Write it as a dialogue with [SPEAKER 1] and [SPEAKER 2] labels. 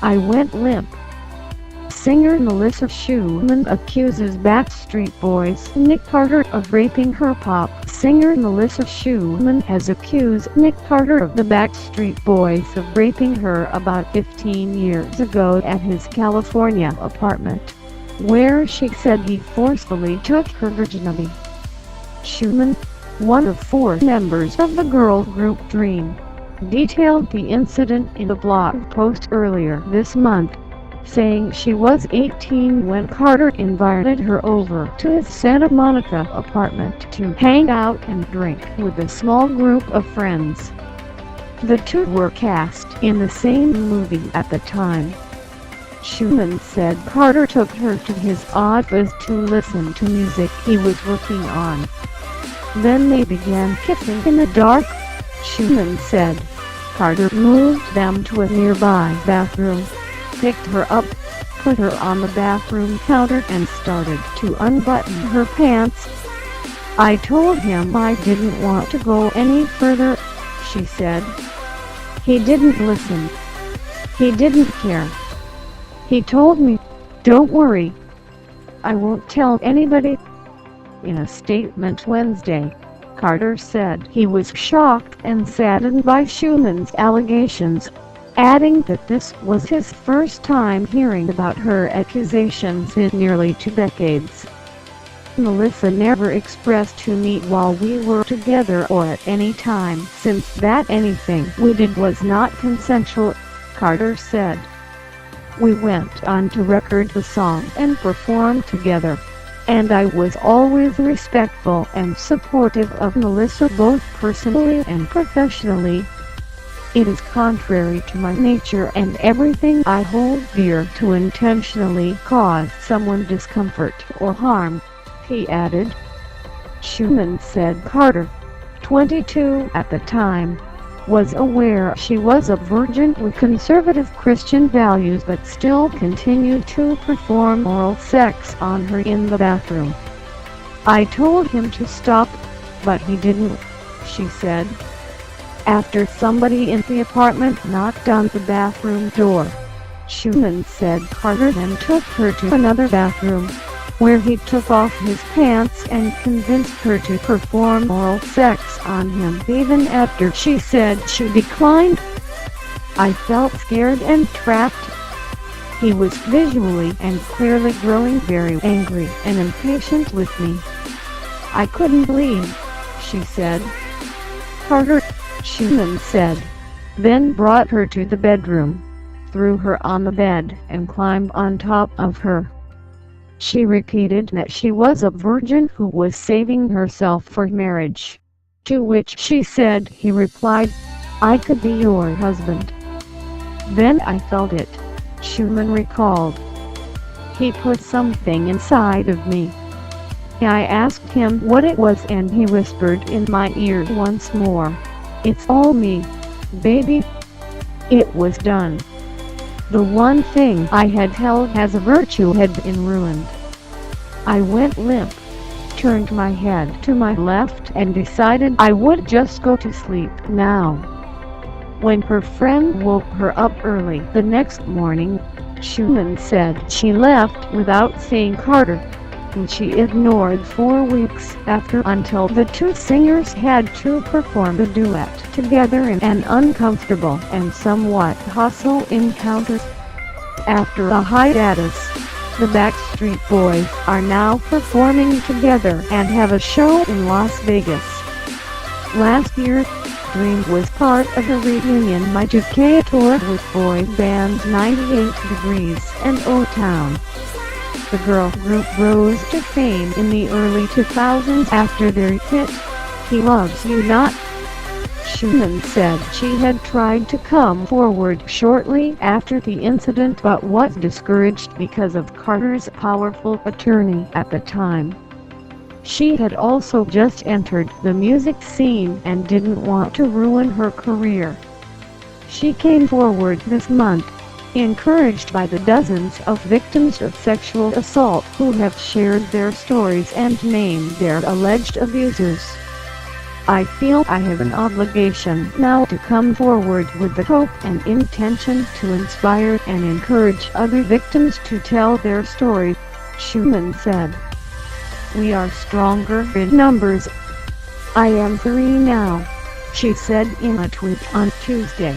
[SPEAKER 1] I went limp. Singer Melissa Schuman accuses Backstreet Boys' Nick Carter of raping her. Pop singer Melissa Schuman has accused Nick Carter of the Backstreet Boys of raping her about 15 years ago at his California apartment, where she said he forcefully took her virginity. Schuman, one of 4 members of the girl group Dream, detailed the incident in a blog post earlier this month, saying she was 18 when Carter invited her over to his Santa Monica apartment to hang out and drink with a small group of friends. The two were cast in the same movie at the time. Schuman said Carter took her to his office to listen to music he was working on. Then they began kissing in the dark. Schuman said Carter moved them to a nearby bathroom, picked her up, put her on the bathroom counter and started to unbutton her pants. "I told him I didn't want to go any further," she said. "He didn't listen. He didn't care. He told me, 'Don't worry. I won't tell anybody.'" In a statement Wednesday, Carter said he was shocked and saddened by Schuman's allegations, adding that this was his first time hearing about her accusations in nearly 2 decades. "Melissa never expressed to me while we were together or at any time since that anything we did was not consensual," Carter said. "We went on to record the song and perform together, and I was always respectful and supportive of Melissa both personally and professionally. It is contrary to my nature and everything I hold dear to intentionally cause someone discomfort or harm," he added. Schuman said Carter, 22 at the time, was aware she was a virgin with conservative Christian values but still continued to perform oral sex on her in the bathroom. "I told him to stop, but he didn't," she said. After somebody in the apartment knocked on the bathroom door, Schuman said Carter then took her to another bathroom, where he took off his pants and convinced her to perform oral sex on him even after she said she declined. "I felt scared and trapped. He was visually and clearly growing very angry and impatient with me. I couldn't leave," she said. Carter, Schuman said, then brought her to the bedroom, threw her on the bed and climbed on top of her. She repeated that she was a virgin who was saving herself for marriage, to which she said he replied, "I could be your husband." "Then I felt it," Schuman recalled. "He put something inside of me. I asked him what it was and he whispered in my ear once more, 'It's all me, baby.' It was done. The one thing I had held as a virtue had been ruined. I went limp, turned my head to my left and decided I would just go to sleep now." When her friend woke her up early the next morning, Schuman said she left without seeing Carter, whom she ignored 4 weeks after until the two singers had to perform a duet together in an uncomfortable and somewhat hostile encounter. After a hiatus, the Backstreet Boys are now performing together and have a show in Las Vegas. Last year, Dream was part of a reunion Y2K tour with boy bands 98 Degrees and O-Town. The girl group rose to fame in the early 2000s after their hit, "He Loves You Not." Schuman said she had tried to come forward shortly after the incident but was discouraged because of Carter's powerful attorney at the time. She had also just entered the music scene and didn't want to ruin her career. She came forward this month, encouraged by the dozens of victims of sexual assault who have shared their stories and named their alleged abusers. I feel I have an obligation now to come forward with the hope and intention to inspire and encourage other victims to tell their story, Schuman said. We are stronger in numbers. I am 3 now, she said in a tweet on Tuesday.